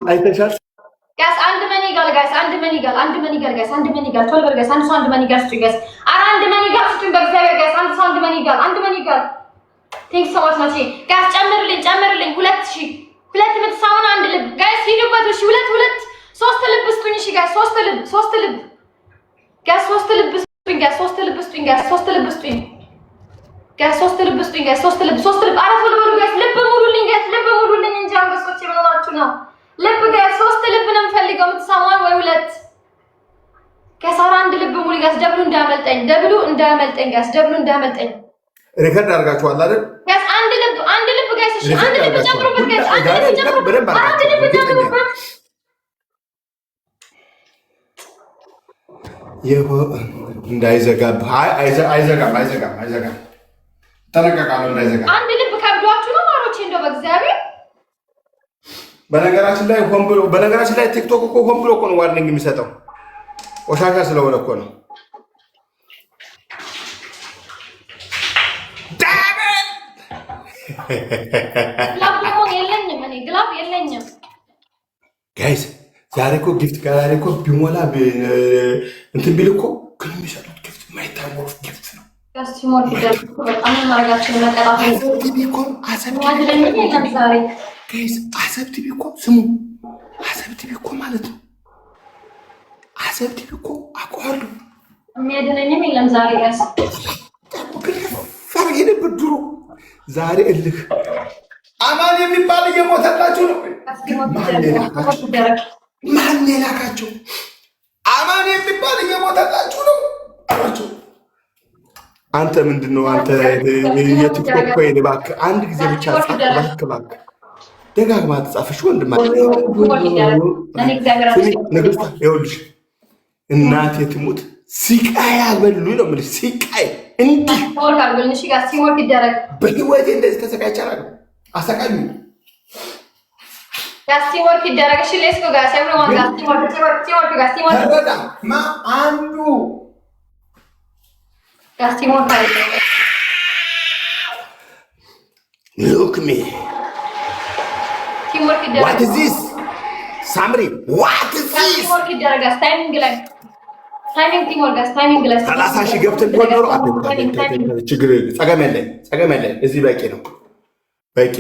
አይተሻል? ጋስ አንድ መኒጋል ጋስ አንድ መኒጋል አንድ መኒጋል ጋስ አንድ መኒጋል ቶል በርጋስ አንድ ሰው አንድ መኒጋል ስጡ ጋስ አረ አንድ መኒጋል ስጡ በእግዚአብሔር ጋስ አንድ ሰው አንድ መኒጋል ቴንክስ ሶ ማች ማቺ ጋስ ጨምርልኝ 2000 ምትሳውን አንድ ልብ ጋስ ሂዱበት እሺ ሁለት ሶስት ልብ ስጡኝ እሺ ጋስ ሶስት ልብ ጋስ ሶስት ልብ ስጡኝ ጋስ ሶስት ልብ ስጡኝ ጋስ ሶስት ልብ ስጡኝ ጋስ ሶስት ልብ ስጡኝ ጋስ ሶስት ልብ አረፈ ልበሉ ጋስ ልብ ሙሉልኝ እንጂ አንበሶቼ ምን ሆናችሁ ነው ልብ ጋስ ሶስት ልብ ነው የምፈልገው የምትሰማው ወይ ሁለት ከሳራ አንድ ልብ ሙሉ ጋስ ደብሉ እንዳያመልጠኝ ጋስ ደብሉ እንዳያመልጠኝ ሪከርድ አድርጋችኋል አይደል ጋስ አንድ ልብ ጋስ እሺ አንድ ልብ ጨምሩበት ጋስ አንድ ልብ ጨምሩበት እንዳይዘጋብ አይዘጋም ተነቀቃለሁ እንዳይዘጋ አንድ ልብ ከብዷችሁ ነው ማሮቼ እንደው በእግዚአብሔር በነገራችን ላይ ቲክቶክ እኮ ሆን ብሎ እኮ ነው ዋርኒንግ የሚሰጠው ቆሻሻ ስለሆነ እኮ ነው ግላብ የለኝም ጋይስ ዛሬ እኮ ጊፍት ጋር እኮ ቢሞላ እንትን ቢል እኮ ግን የሚሰጡት ጊፍት የማይታወቅ ጊፍት ነው ጋስቲሞር ቢደርኩ በጣም ማርጋችን መቀጣት ነው ጋይስ አሰብ ቲቪ እኮ ስሙ አሰብ ቲቪ እኮ ማለት ነው አሰብ ቲቪ እኮ አቋሉ የሚያድነኝም የለም ዛሬ ጋስ ፈርጌ ነበር ድሮ ዛሬ እልህ አማን የሚባል እየሞተላችሁ ነው ማን የላካቸው አማን የሚባል እየሞተላችሁ ነው አላችሁ አንተ ምንድነው አንተ የቲክቶክ ኮይን እባክህ አንድ ጊዜ ብቻ እባክህ ደጋግማ ተጻፈሽ ወንድማ ንግስት ይኸውልሽ እናቴ ትሙት ሲቃይ አልበሉ ነው የምልሽ ሲቃይ እንዲህ ወርካልሽ ጋር ሲወርክ ይደረግ በህይወቴ እንደዚህ ተሰቃይቻለሁ አሰቃዩ ጋስቲ ወርክ ይደረግ እሺ ሌስኮ ጋስ ኤቭሪዋን ጋስቲ ወርክ በጣም አንዱ ጋስቲ ወርክ አይደለም look me teamwork ይደረግ what is this ሳምሪ what is this teamwork ይደረግ ታይሚንግ ላይ ታይሚንግ ላይ 30 ሺህ ገብተን ቢሆን ችግር ጸገም የለ እዚህ በቂ ነው በቂ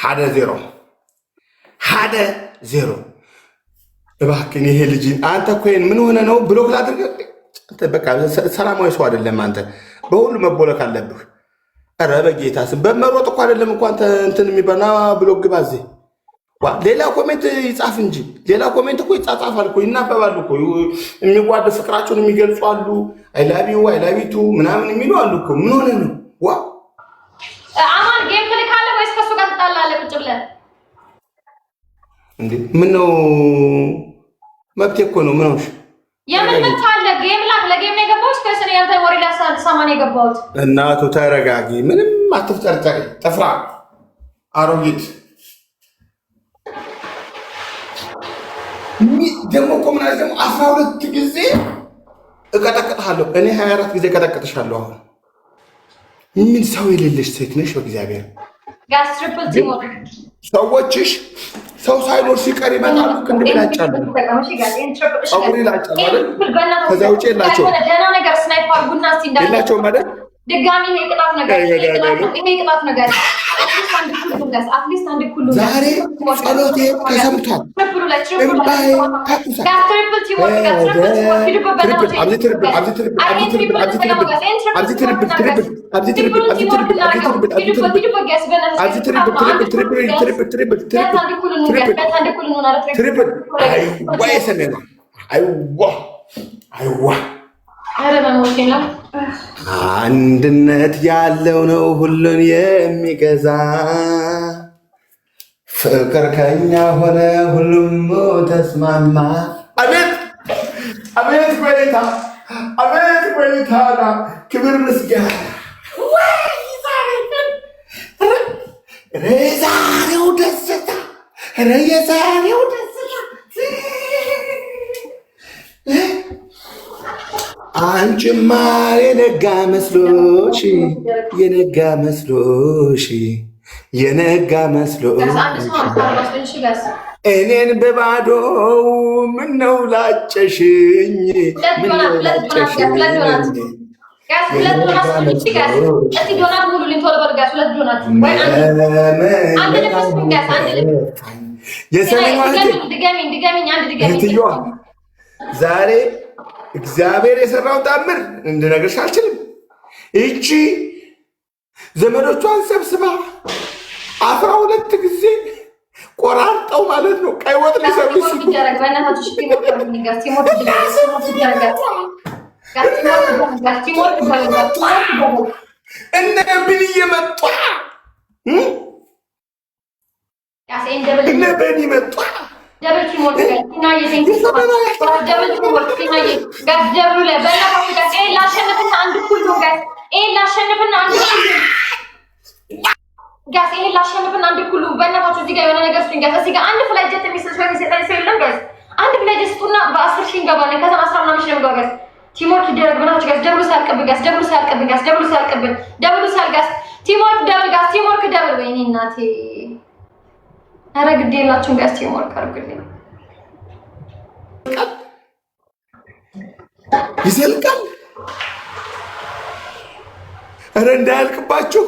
ሀደ ዜሮ እባክህ ይሄ ልጅ አንተ ኮይን ምን ሆነ ነው ብሎክ ላድርግ አንተ በቃ ሰላማዊ ሰው አይደለም አንተ በሁሉ መቦለክ አለብህ ኧረ በጌታ ስም በመሮጥ እኮ አይደለም እኮ አንተ እንትን የሚባና ብሎክ ግባዜ ሌላ ኮሜንት ይጻፍ እንጂ ሌላ ኮሜንት እኮ ይጻጻፋል እኮ ይናበባሉ እኮ የሚዋደ ፍቅራቸውን የሚገልጹ አሉ አይ ላቭ ዩ ምናምን የሚሉ አሉ እኮ ምን ሆነ ነው አማን ጌም ትልካለህ ወይስ ከሱ ጋር ትጣላለህ ቁጭ ብለህ እንዴ ምን ነው መብቴ እኮ ነው ምን ሆነሽ የምን መጣለ ጌም ለጌም ነው የገባሁት ከሰነ ያንተ ወሬ ላሳማን የገባሁት እናቱ ተረጋጊ ምንም አትፍጠርጠሪ ጥፍራ አሮጊት ደግሞ እኮ ምን አለ ደግሞ 12 ጊዜ እቀጠቅጥሃለሁ እኔ 24 ጊዜ እቀጠቅጥሻለሁ አሁን ምን ሰው የሌለሽ ሴት ነሽ በእግዚአብሔር ጋስ ትሪፕል ቲሞር ሰዎችሽ ሰው ሳይኖር ሲቀር ይመጣሉ ቅንድብ ይላጫሉ አውሪ ይላጫሉ አይደል ከዛ ውጪ የላቸውም ደህና ነገር ስናይፐር ቡና እስቲ እንዳለ የላቸውም አይደል ድጋሚ የቅጣት ነገር ይሄ ቅጣት ነገር አትሊስት አንድ ኩሉ ዛሬ ጸሎቴ ተሰምቷል እምባዬ ታቁሳል አንድነት ያለው ነው ሁሉን የሚገዛ ፍቅር ከኛ ሆነ ሁሉም ተስማማ አቤት ቆይታ ክብር ምስጋና የዛሬው ደስታ አንቺማ የነጋ መስሎሽ የነጋ መስሎ እኔን በባዶው ምነው ላጨሽኝ ምነው ላጨሽኝ እህትየዋ ዛሬ እግዚአብሔር የሰራው ታምር እንድነግርሽ አልችልም። ይቺ ዘመዶቿን ሰብስባ 12 ጊዜ ቆራርጠው ማለት ነው ቀይ ወጥ ሊሰሩ እነ ብንዬ መጧ እነ በኒ መጧ ይሄን ላሸንፍና አንድ ኩሉ በእናታችሁ እዚህ ጋር የሆነ ነገር ስጡኝ። እዚህ ጋር አንድ ፍላይ ጀት የሚሰጥ ሰው የለም ጋዝ አንድ ፍላይ ጀት ስጡና በ10 ሺህ እንገባለን። ከዛ 10 ምናምን ሺህ ነው ጋዝ ቲሞርክ ይደረግ ብላችሁ ጋዝ ደብሉ ሳልቀብን ጋዝ ደብሉ ሳልቀብን ጋዝ ደብሉ ሳልቀብን ደብሉ ሳልጋዝ ቲሞርክ ደብል ጋዝ ቲሞርክ ደብል ወይኔ እናቴ ኧረ ግድ የላችሁም ጋዝ ቲሞርክ አድርጉልኝ። ይዘልቃል ኧረ እንዳያልቅባችሁ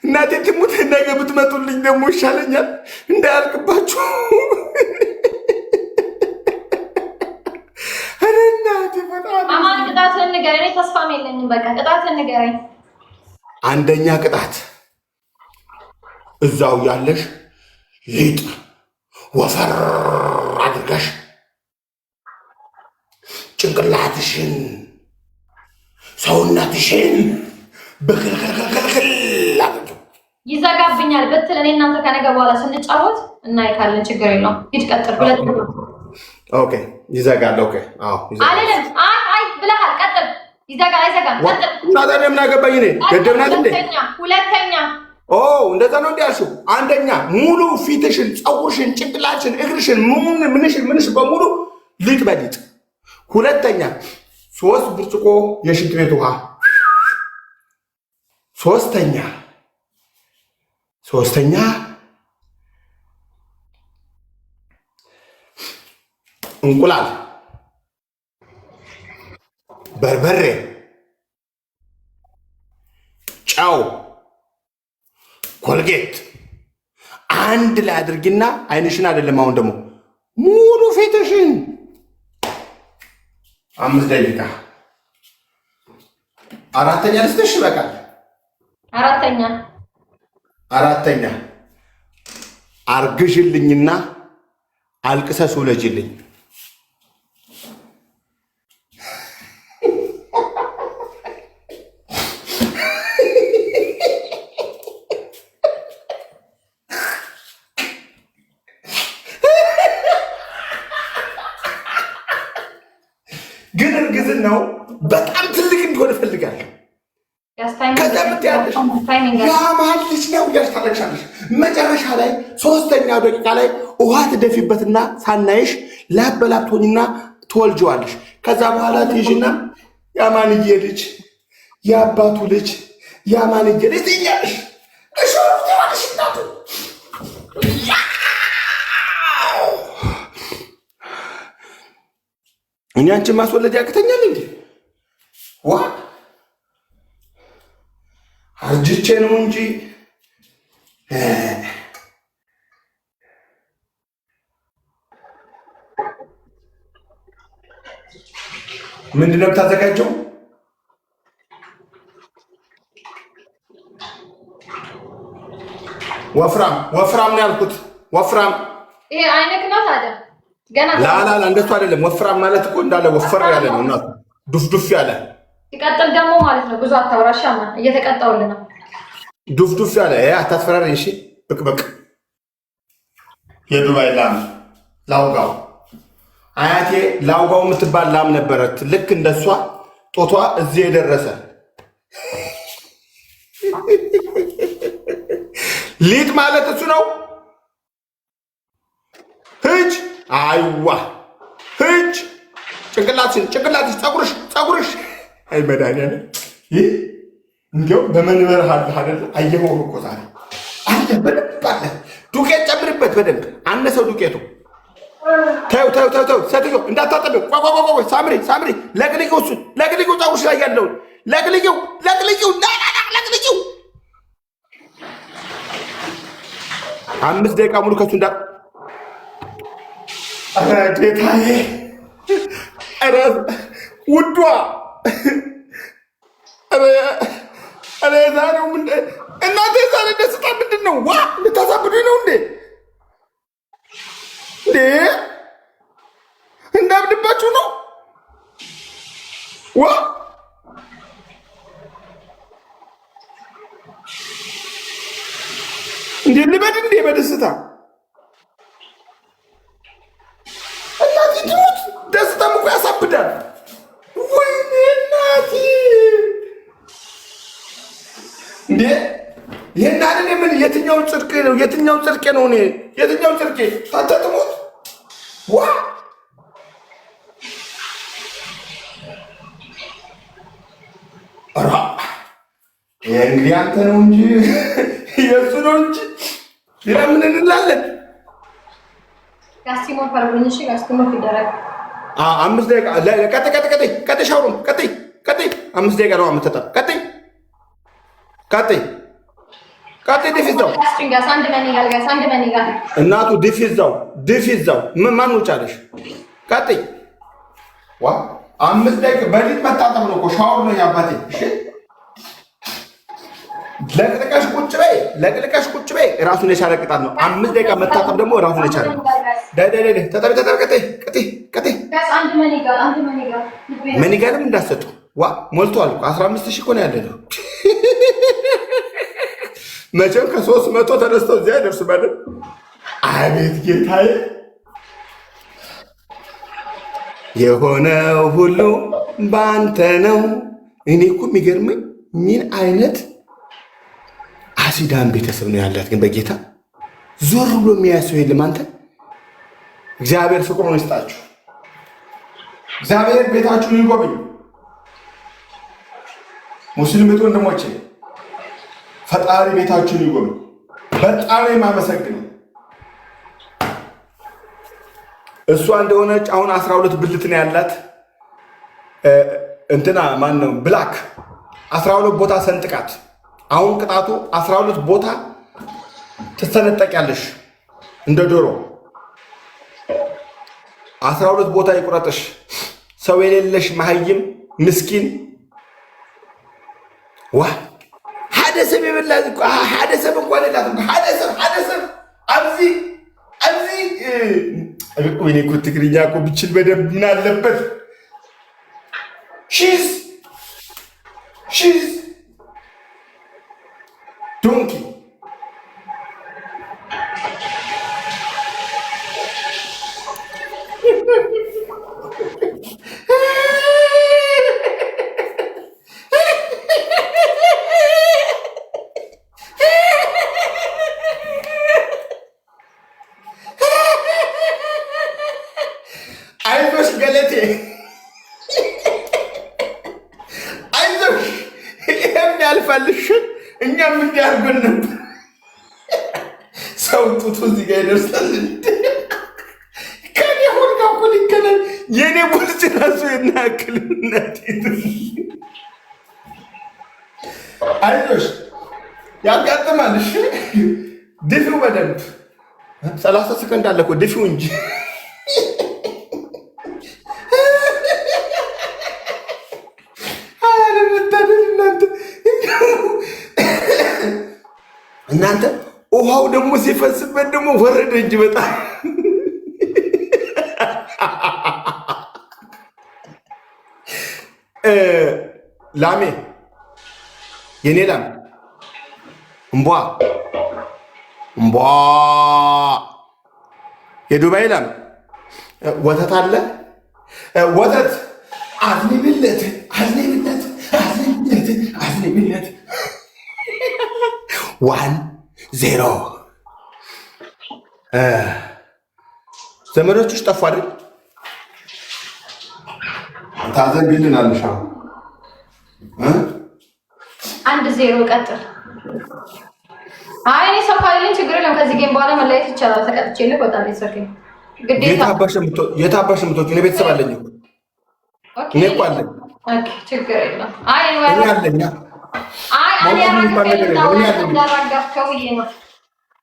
እናቴ ትሙት ነገ ብትመጡልኝ ደግሞ ይሻለኛል። እንዳያልቅባችሁ ኧረ እናቴ በጣም አማን ቅጣትን ንገረኝ። ተስፋም የለኝም። በቃ ቅጣትን ንገረኝ። አንደኛ ቅጣት እዛው ያለሽ ሊጥ ወፈር አድርገሽ ጭንቅላትሽን ሰውነትሽን በከልከልከልከል አድርገው ይዘጋብኛል ብትል እኔ እናንተ ከነገ በኋላ ስንጫወት እናይካለን። ችግር የለውም። ሂድ ቀጥል። ሁለት ኦኬ ይዘጋል። ኦኬ አዎ ይዘጋል። አይደለም አይ ብለሃል። ቀጥል። ይዘጋል አይዘጋም? ቀጥል። ታዲያ ምን አገባኝ እኔ ገደብናት እንዴ? ሁለተኛ እንደዛ ነው እንዲያልሽው። አንደኛ ሙሉ ፊትሽን፣ ፀጉርሽን፣ ጭንቅላትሽን፣ እግርሽን ምንሽን በሙሉ ሊጥ በሊጥ። ሁለተኛ 3 ብርጭቆ የሽንት ቤት ውሃ። ሶስተኛ እንቁላል፣ በርበሬ፣ ጨው፣ ኮልጌት አንድ ላይ አድርጊና አይንሽን አይደለም አሁን ደግሞ ሙሉ ፊትሽን 5 ደቂቃ። አራተኛ ልስጥሽ ይበቃል። አራተኛ አርግሽልኝና አልቅሰሽ ውለጅልኝ። ግን እርግዝናው በጣም ትልቅ እንዲሆን እፈልጋለሁ። ከዛ ምትያለሽ ያማል ልጅ ነው ያስታለቅሻለሽ። መጨረሻ ላይ 3ኛው ደቂቃ ላይ ውሃ ትደፊበትና ሳናይሽ ላበላቶኝና ትወልጂዋለሽ። ከዛ በኋላ ትይዥና ያማንዬ ልጅ የአባቱ ልጅ ያማንዬ ልጅ ትይኛለሽ። እሺ ትይዋለሽ እናቱ እኔ አንቺን ማስወለድ ያቅተኛል እንዴ? ዋ አርጅቼ ነው እንጂ ምንድነው የምታዘጋጀው? ወፍራም ነው ያልኩት። ወፍራም ይሄ አይነክ ነው ታዲያ ገና ላላ እንደሱ አይደለም። ወፍራም ማለት እኮ እንዳለ ወፈር ያለ ነው እና ዱፍዱፍ ያለ ይቀጥል ደግሞ ማለት ነው። ብዙ አታውራሻማ እየተቀጣውልን ነው። ዱፍዱፍ ያለ አታስፈራሪኝ። እሺ ብቅብቅ የዱባይ ላም ላውጋው አያቴ ላውጋው የምትባል ላም ነበረት። ልክ እንደሷ ጦቷ እዚህ የደረሰ ሊጥ ማለት እሱ ነው። ህጅ አይዋ ህጅ ጭንቅላትሽ ፀጉርሽ አይ መድኃኒዓለም ይህ እንዲያው በመንበር አለ አይደለ? አየኸው እኮ ዛሬ በደንብ አለ። ዱቄት ጨምርበት በደንብ አነሰው ዱቄቱ። ተው ሴትዮ እንዳታጠቢው። ቆይ ሳምሪ ለቅልቂው፣ እሱን ለቅልቂው፣ ፀጉርሽ ላይ ያለውን ለቅልቂው። ለቅልቂው 5 ደቂቃ ሙሉ ከሱ እንዳ ጌታዬ፣ ኧረ ውዷ፣ ኧረ ዛሬው እናንተ የዛሬ ደስታ ምንድን ነው? ዋ ልታሳብዱኝ ነው እንዴ? እንዳብድባችሁ ነው? ዋ እንዴ ልበድ እንዴ በደስታ እናቴ ትሙት። ደስታም እኮ ያሳብዳል። ወይኔ እናቴ እንዴ ይሄን አይደል? ምን የትኛው ጽድቅ ነው? የትኛው ጽድቅ ነው? እኔ የትኛው ጽድቅ ታተጥሙት? ዋ አራ እንግዲህ አንተ ነው እንጂ የእሱ ነው እንጂ ሌላ ምን እንላለን? ጋስቲሞ ፈርጉንሽ ጋስቲሞ ይደረግ 5 ደቂቃ ቀጥ ሻውሩም ቀጥ 5 ደቂቃ ነው አመጣጣ ቀጥ ዲፊዛው እናቱ ዲፊዛው ማን ነው ቻለሽ? ቀጥ ዋ 5 ደቂቃ በሊት መታጠብ ነው እኮ ሻወር ነው ያባቴ። እሺ ለቅልቀሽ ቁጭ በይ። ራሱን የቻለ ቅጣት ነው። 5 ደቂቃ መታጠብ ደግሞ ራሱን የቻለ ተጠብ ቀጥ መኒጋልም እንዳሰጡ ዋ ሞልቷል። 15 ሺህ እኮ ነው ያለው። መቼም ከ300 ተነስተው እዚያ ይደርሱ ማለት። አቤት ጌታዬ፣ የሆነው ሁሉ በአንተ ነው። እኔ እኮ የሚገርመኝ ምን አይነት አሲዳን ቤተሰብ ነው ያላት ግን በጌታ ዞር ብሎ የሚያስው የለም። አንተ እግዚአብሔር ፍቅሩን ይስጣችሁ። እግዚአብሔር ቤታችሁን ይጎብኝ። ሙስሊም ወንድሞቼ ፈጣሪ ቤታችሁን ይጎብኝ። በጣም የማመሰግነው እሷ እንደሆነች አሁን 12 ብልት ነው ያላት። እንትና ማን ነው ብላክ 12 ቦታ ሰንጥቃት። አሁን ቅጣቱ 12 ቦታ ትሰነጠቂያለሽ እንደ ዶሮ 12 ቦታ ይቁረጥሽ። ሰው የሌለሽ መሀይም ምስኪን ዋ ሐደሰብ የበላ ሐደሰብ እንኳን የላትም። ሐደሰብ አብዚ ወይኔ እኮ ትግርኛ እኮ ብችል በደንብ ምን አለበት። ሺዝ ዶንኪ አይዞሽ ገለቴ አይዞሽ፣ ይሄም ያልፋልሽ። እኛም እንዲያርገን ነበር። ሰው ጡቱ እዚህ ጋር ይደርሳል። ከኔ ሁሉ ጋር እኮ ሊገናኝ የኔ ቦርጭ ራሱ የናክልነት አይዞሽ፣ ያጋጥማል። እሺ ድፊው በደንብ 30 ሰከንድ አለ እኮ ድፊው እንጂ እናንተ ውሃው ደግሞ ሲፈስበት ደግሞ ወረደ እንጂ በጣም ላሜ የኔ ላም እምቧ የዱባይ ላም ወተት አለ። ወተት አዝኒብለት 1-0 ዘመዶችሽ ጠፉ አይደል? ታዘንግልናለሽ። 1-0 ቀጥል። አይ እኔ ሰው ካለኝ ችግር የለም። ከዚህ ጌም በኋላ መለየት ይቻላል። ተቀጥቼ ልቆጣል። ይሰርከኝ ግዴታ የታባሽ ምቶች እኔ ቤተሰብ አለኝ እኮ እኔ እኮ አለኝ። ኦኬ ችግር የለም። አይ እኔ አለኝ።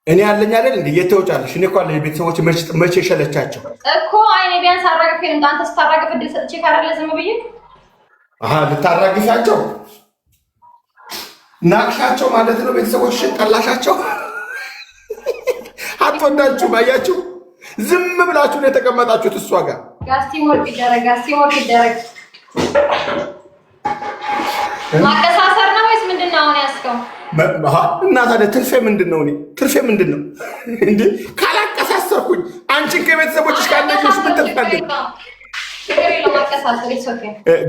እኔ አለኝ አይደል እንዴ? የተወጫለሽ እኔ እኮ አለኝ ቤተሰቦች መቼ ሸለቻቸው እኮ አይ እኔ ቢያንስ አራግፌ እንዳንተ ስታራግፍ እድል ሰጥቼ ካረለ ዝም ብዬ ልታራግፊያቸው ናቅሻቸው ማለት ነው። ቤተሰቦችሽን ጠላሻቸው። አትወዳችሁም። አያችሁ፣ ዝም ብላችሁ ነው የተቀመጣችሁት እሷ ጋር። ጋስቲሞር ይደረግ ማቀሳሰር ነው ወይስ ምንድን ነው አሁን ያስከው? እና ታዲያ ትርፌ ምንድን ነው? ትርፌ ምንድን ነው እንዴ? ካላቀሳሰርኩኝ አንቺን ከቤተሰቦችሽ ጋር ነሽ ምን ትፈልጋለሽ?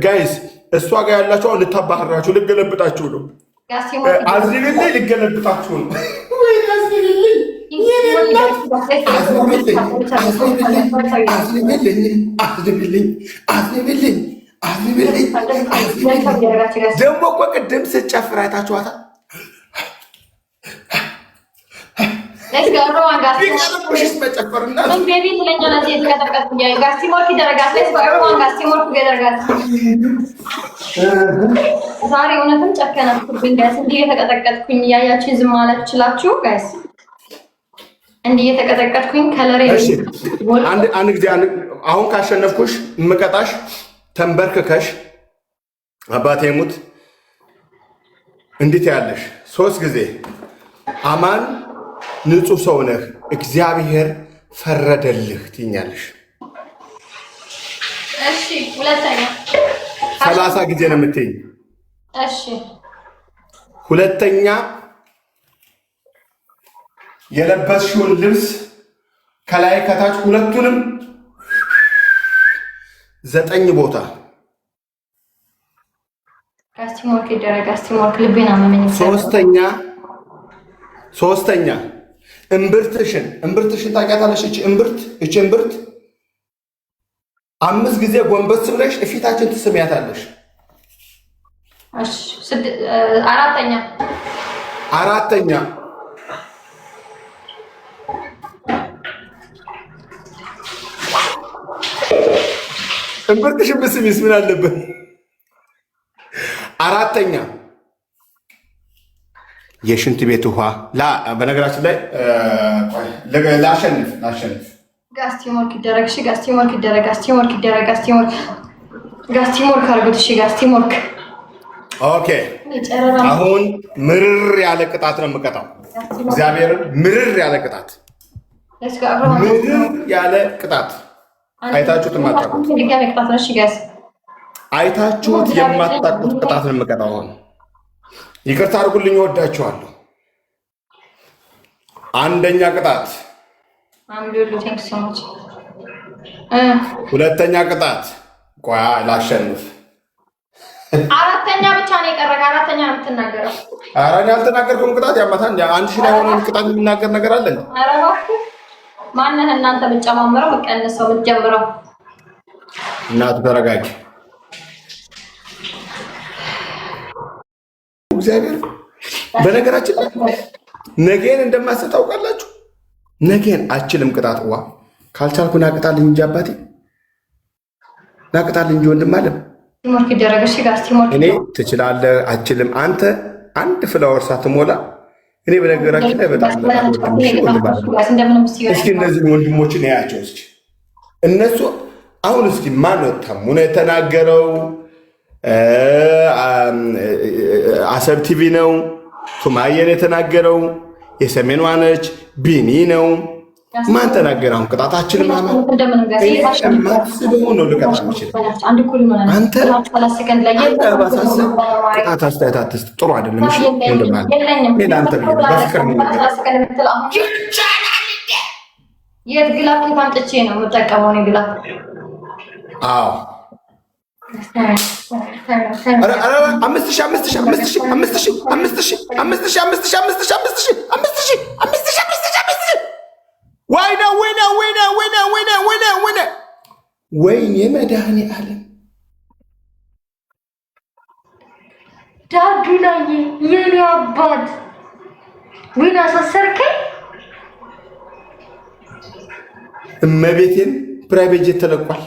ጋይስ እሷ ጋር ያላችሁ አሁን ልታባህራችሁ ልገለብጣችሁ ነው። አዝሪብልኝ ልገለብጣችሁ ነው። ደግሞ እኮ ቅድም ስትጨፍር አይታችኋታል። ዛሬ እውነትም ጨከናችሁብኝ ጋይስ። እንዲህ እየተቀጠቀጥኩኝ እያያችሁ ዝም ማለት ትችላችሁ ጋይስ። እንዲህ እየተቀጠቀጥኩኝ ከለሬ አንድ ጊዜ አሁን ካሸነፍኩሽ የምቀጣሽ ተንበርክከሽ አባቴ ሙት እንዴት ያለሽ 3 ጊዜ አማን ንጹህ ሰው ነህ እግዚአብሔር ፈረደልህ ትኛለሽ። እሺ ሁለተኛ 30 ጊዜ ነው የምትይኝ። እሺ ሁለተኛ የለበስሽውን ልብስ ከላይ ከታች ሁለቱንም 9 ቦታ ጋስቲሞርክ ይደረግ። ጋስቲሞርክ ልቤን አመመኝ። ሶስተኛ እምብርትሽን ታውቂያታለሽ? እቺ እምብርት 5 ጊዜ ጎንበስ ብለሽ እፊታችን ትስሚያታለሽ። እሺ አራተኛ እምብርትሽን ብስሚስ ምን አለበት? አራተኛ የሽንት ቤት ውሃ በነገራችን ላይ ላሸንፍ ጋስቲሞርክ ይደረግ። እሺ ጋስቲሞርክ ይደረግ። ጋስቲሞርክ አድርጉት። እሺ ጋስቲሞርክ። ኦኬ አሁን ምርር ያለ ቅጣት ነው የምቀጣው። እግዚአብሔር ምርር ያለ ቅጣት አይታችሁት የማታውቁት ቅጣት ነው የምቀጣው። አሁን ይቅርታ አድርጉልኝ፣ እወዳችኋለሁ። አንደኛ ቅጣት፣ ሁለተኛ ቅጣት። ቆይ ላሸንፍ። አራተኛ ብቻ ነው የቀረህ። አራተኛ ነው የምትናገረው። ኧረ እኔ አልተናገርኩም። ቅጣት ያማታል። አንድ ሺህ ላይ ሆነን ቅጣት የሚናገር ነገር አለ? ኧረ እባክህ ማነህ እናንተ የምትጨማምረው የምትቀንሰው የምትጀምረው? እናቱ ተረጋጊ። እግዚአብሔር በነገራችን ላይ ነገን እንደማስብ ታውቃላችሁ። ነገን አችልም ቅጣት ዋ ካልቻልኩ ናቅጣልኝ እንጂ አባቴ ናቅጣልኝ እንጂ ወንድም አለም እኔ ትችላለህ አችልም። አንተ አንድ ፍላወር ሳትሞላ እኔ በነገራችን ላይ በጣም እስኪ እነዚህ ወንድሞችን ያያቸው እስኪ እነሱ አሁን እስኪ ማን ነው ተሙነ የተናገረው? አሰብ ቲቪ ነው። ቱማየን የተናገረው የሰሜኗ ነች። ቢኒ ነው። ማን ተናገረ? አሁን ቅጣታችን ማስበው ነው ልቀጣ የሚችል አንተ ባሳሰብ ቅጣት አስተያየት አትስጥ። ጥሩ አይደለም። እሺ ወንድማለ ሌላ አንተ በፍቅር ነው የት ግላፍ ታምጥቼ ነው የምጠቀመው ነው ግላፍ። አዎ ወይኔ መድኃኒዓለም ዳዱ ላይ የኔ አባት ዊና አሳሰርከኝ። እመቤቴን ፕራይቬት ጄት ተለቋል።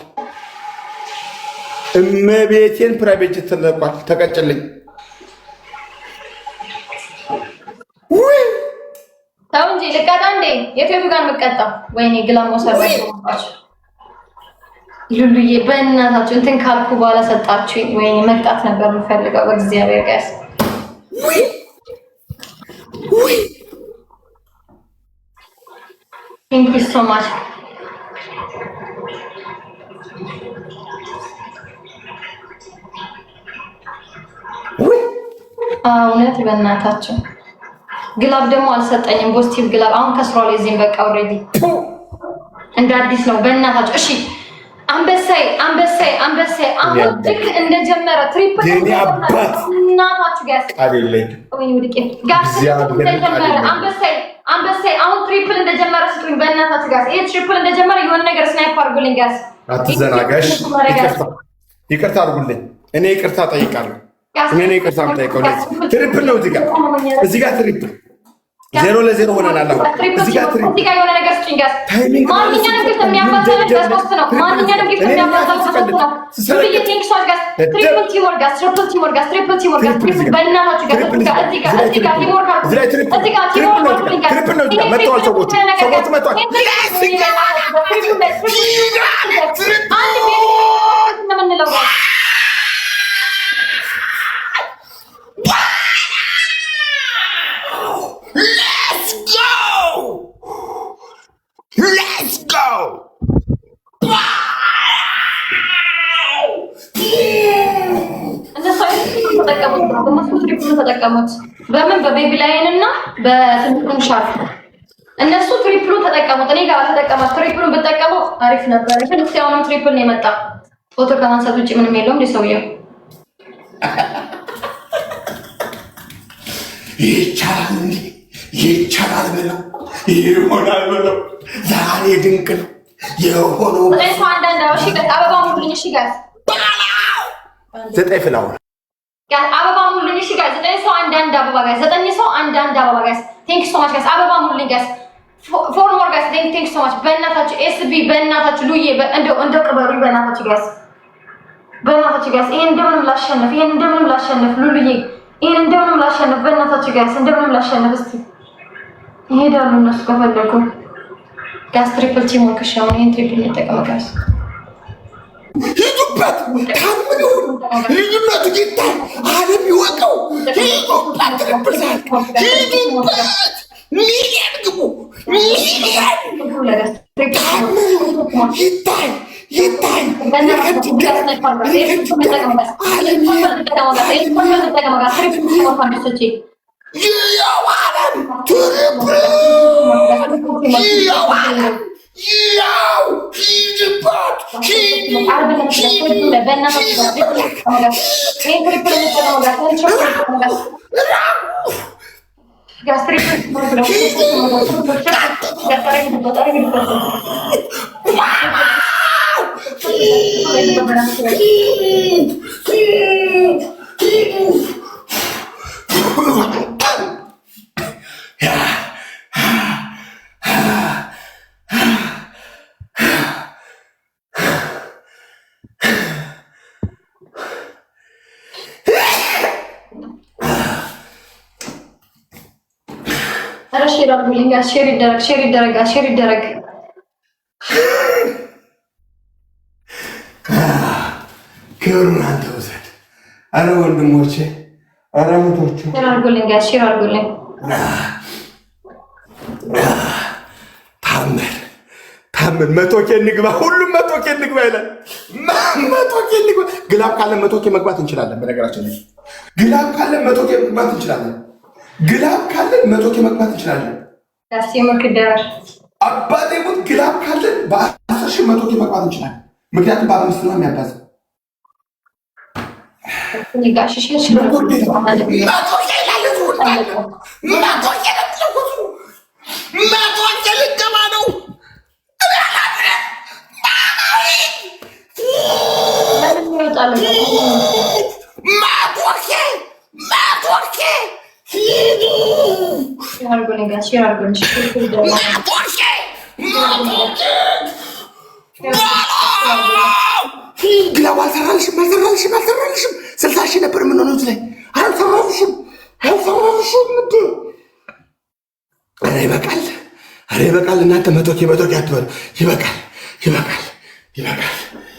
እመቤቴን ፕራይቬት ጄት ተለቋል። ተቀጭልኝ። ተው እንጂ ልቀጣ እንዴ? የቴቱ ጋር የምቀጣው ወይኔ ግላሞ ሰራችሁ ሉሉዬ፣ በእናታችሁ እንትን ካልኩ በኋላ ሰጣችሁ። ወይኔ መቅጣት ነበር የምፈልገው በእግዚአብሔር ጋር። ቴንክ ዩ ሶ ማች። እውነት በእናታችሁ ግላብ ደግሞ አልሰጠኝም። ፖዚቲቭ ግላብ አሁን ከስሯል። የዚህም በቃ ኦልሬዲ እንደ አዲስ ነው። በእናታችሁ እሺ። አንበሳይ አሁን ልክ እንደጀመረ ትሪፕል እናታችሁ ጋር አንበሳይ አሁን ትሪፕል እንደጀመረ ስጡኝ በእናታችሁ ጋር። ይሄ ትሪፕል እንደጀመረ የሆነ ነገር ስናይፕ አድርጉልኝ ጋር። አትዘናጋሽ። ይቅርታ አድርጉልኝ። እኔ ይቅርታ ጠይቃለሁ። እኔ ይቅርታ የምጠይቀው ትሪፕል ነው። እዚህ ጋር ትሪፕል 0-0 ሆነናል። እዚህ ጋር የሆነ ነገር ስጡኝ ጋር። ማንኛውንም ግፍ የሚያባዛልን በሶስት ነው። ማንኛውንም ግፍ የሚያባዛልን በሶስት ነው። ሉሉዬ ቴንክ ሶ ጋር። ትሪፕል ቲምወርክ ጋር፣ ትሪፕል ቲምወርክ ጋር፣ ትሪፕል ቲምወርክ ጋር፣ ትሪፕል በእናታችሁ ጋር። እዚህ ጋር ቲምወርክ ጋር፣ እዚህ ጋር ቲምወርክ ጋር። ትሪፕል ነው። መጥተዋል ሰዎች መጥተዋል። አንድ ቤት ነው የምንለው ጋር Let's go! ተጠቀሙት። በምን በቤቢ ላይን እና በትንሹን ሻርፕ እነሱ ትሪፕሉ ተጠቀሙት። እኔ ጋር ተጠቀማት። ትሪፕሉን ብጠቀሙ አሪፍ ነበር። ግን እስቲ አሁንም ትሪፕል ነው የመጣ። ፎቶ ከማንሳት ውጭ ምንም የለውም። ሰውየው ይቻላል ብለው ይሆናል ብለው ዛሬ ድንቅ ነው የሆነው። አበባ ሙሉኝ። እሺ ጋር 9 ፍላወር አበባ ሙሉኝ። እሺ ጋር 9 ሰው አንዳንድ አበባ ጋር 9 ሰው አንዳንድ አበባ ጋር። ቴንክ ሶ ማች ጋር አበባ ሙሉኝ ጋር። ፎር ሞር ጋር ቴንክ ሶ ማች። በእናታችሁ ኤስቢ በእናታችሁ ሉዬ እንደው ቅበሩኝ በእናታችሁ ጋር ይሄን እንደምንም ላሸንፍ ሉሉዬ ይሄን እንደምንም ላሸንፍ በእናታችሁ ጋር እንደምንም ላሸንፍ። እስቲ ይሄዳሉ እነሱ ከፈለጉ ጋስ ትሪፕል ቲም ወርክ ሻው ይሄን ትሪፕል እንጠቀመው ጋስ ሂዱበት። ታምኑ ልዩነቱ ጌታ ዓለም ይወቀው። ሂዱበት። ትሪፕል ሳይክ ሂዱበት። ሚሊየን ግቡ። ሚሊየን ይታይ ሼር ይደረግ። ክብሩን አንተ ውሰድ። አረ ወንድሞቼ፣ አረ እህቶቼ ሼር አድርጉልኝ። ታምር 100K እንግባ። ሁሉም 100K እንግባ ይላል። 100K እንግባ። ግላብ ካለ 100K መግባት እንችላለን። በነገራችን ላይ ግላብ ካለ 100K መግባት እንችላለን። አባቴ ሙት ግላብ ካለን በ10,000 100K መግባት እንችላለን። ምክንያቱም በ5 ነው የሚያባዛው። አድርጎልኝ ጋር ሼር አድርጎልኝ ግላብ አልሰራልሽም 60 ሺህ ነበር የምንሆነው ላይ አልሰራልሽም እንዴ! ኧረ ይበቃል እናንተ መቶኬ አትበሉ። ይበቃል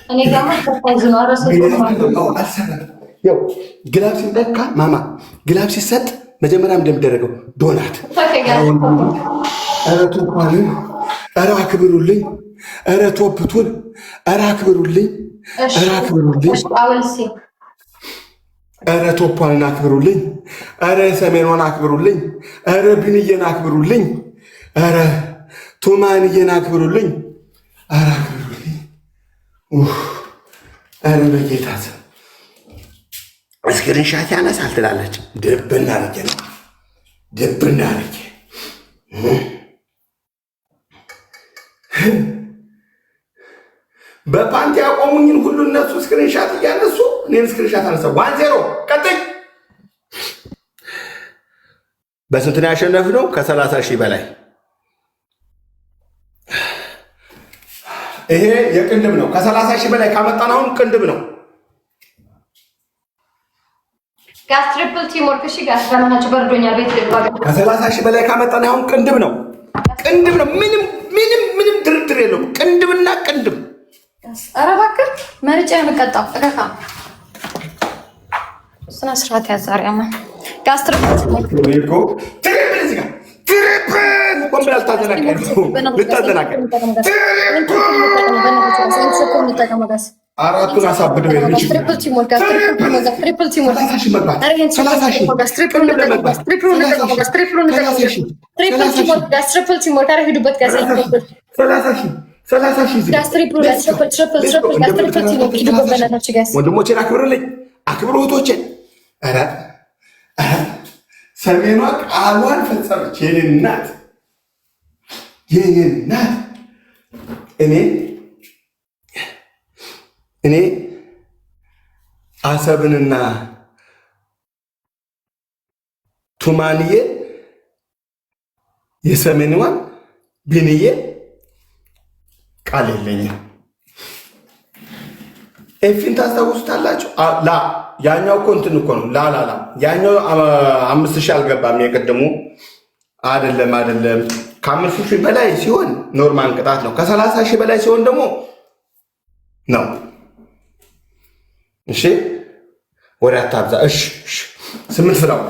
እኔ ጋር ተፋይዝና ያው ግላብ ሲለካ ማማ ግላብ ሲሰጥ መጀመሪያ እንደሚደረገው ዶናት ኧረ ቶፓልን ኧረ አክብሩልኝ ኧረ ቶፕቱን ኧረ አክብሩልኝ ኧረ ቶፓልን አክብሩልኝ ኧረ ሰሜኗን አክብሩልኝ ኧረ ቢንዬን አክብሩልኝ ኧረ ቱማንዬን አክብሩልኝ ኧረ አክብሩልኝ ኧረ በጌታ ስክሪንሻት ያነሳል ትላለች። ድብና አድርጌ ነው በፓንቲ ያቆሙኝን ሁሉ እነሱ ስክሪንሻት እያነሱ እኔን ስክሪንሻት አነሳ 1-0 ቀጥይ። በስንት ነው ያሸነፍነው? ከ30 ሺህ በላይ። ይሄ የቅንድብ ነው። ከ30 ሺህ በላይ ካመጣን አሁን ቅንድብ ነው። ጋስ ትሪፕል ቲም ወርክ እሺ፣ ጋስ በመናቸው በርዶኛል። ቤት ልግባ። ከ30 ሺህ በላይ ካመጣን አሁን ቅንድብ ነው። ምንም ድርድር የለውም። ቅንድብና ቅንድብ። ኧረ እባክህ መርጫ የምቀጣው እከካ ስነ ስርዓት ያዛሪያማ ጋስ ትሪፕል አራቱን አሳብደው ወንድሞቼን አክብርልኝ፣ አክብር እህቶቼን። ሰሜኗ ቃሏን ፈጸመች። የኔ እናት እኔ አሰብንና ቱማንዬ የሰሜንዋን ቢንዬ ቃል የለኝም። ኤፊን ታስታውሱታላችሁ? ያኛው እኮ እንትን እኮ ነው። ያኛው 5000 አልገባም። የቀደሙ አይደለም ከ5000 በላይ ሲሆን ኖርማል ቅጣት ነው። ከ30 ሺህ በላይ ሲሆን ደግሞ ነው። እሺ ወደ አታብዛ። እሺ 8 ፍላወር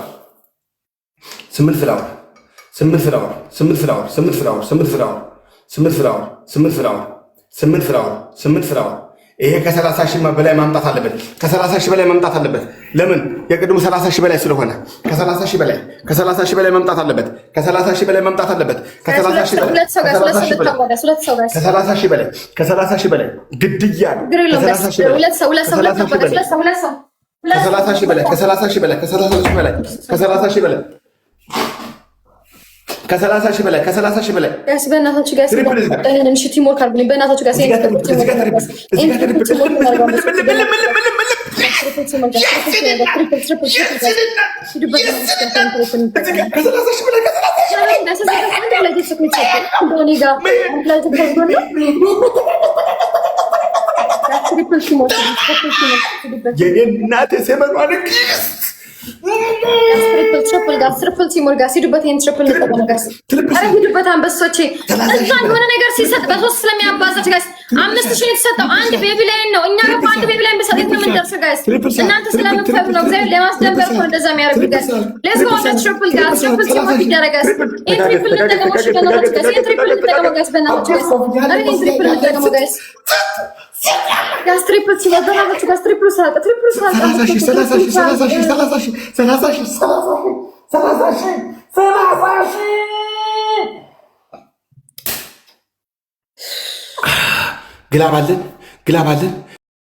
ይሄ ከ30 ሺህ በላይ ማምጣት አለበት። ከ30 ሺህ በላይ ማምጣት አለበት። ለምን? የቅድሙ 30 ሺህ በላይ ስለሆነ ከ30 ሺህ በላይ ማምጣት አለበት። ከ30 ሺህ በላይ ማምጣት አለበት። ከ30 ሺህ በላይ ግድያ ነው። ከ30 ሺህ በላይ ጋስ በእናታችሁ ጋስ እኔንም ሽቲ ሞር ካልኩኝ በእናታችሁ ጋስ ትሪፕል ቲሞር ጋር ሲዱበት ይሄን ትሪፕል ተቀመጋስ አረ ሂዱበት አንበሶቼ እዛ የሆነ ነገር ሲሰጥ በሶስት ስለሚያባዛት ጋይስ 5000 የተሰጠው አንድ ቤቢ ላይን ነው። እኛ ነው አንድ ቤቢ ላይን በሰጠት ነው የምንደርሰው ጋይስ። እናንተ ስለምትፈሩ ነው እግዚአብሔር ለማስደንበር ነው እንደዛ የሚያደርጉት ጋይስ። ሌትስ ጎ ትሪፕል ጋይስ ትሪፕል ቲሞር ይደረጋስ። ይሄ ትሪፕል ተቀመሽ በእናታችሁ ጋይስ። ይሄ ትሪፕል ተቀመጋስ በእናታችሁ ጋይስ። አረ ይሄ ትሪፕል ተቀመጋስ ጋስ ትሪፕል ሲወጣ በእናታችሁ ጋስ ትሪፕል ሳጣ 30 ግላብ አለን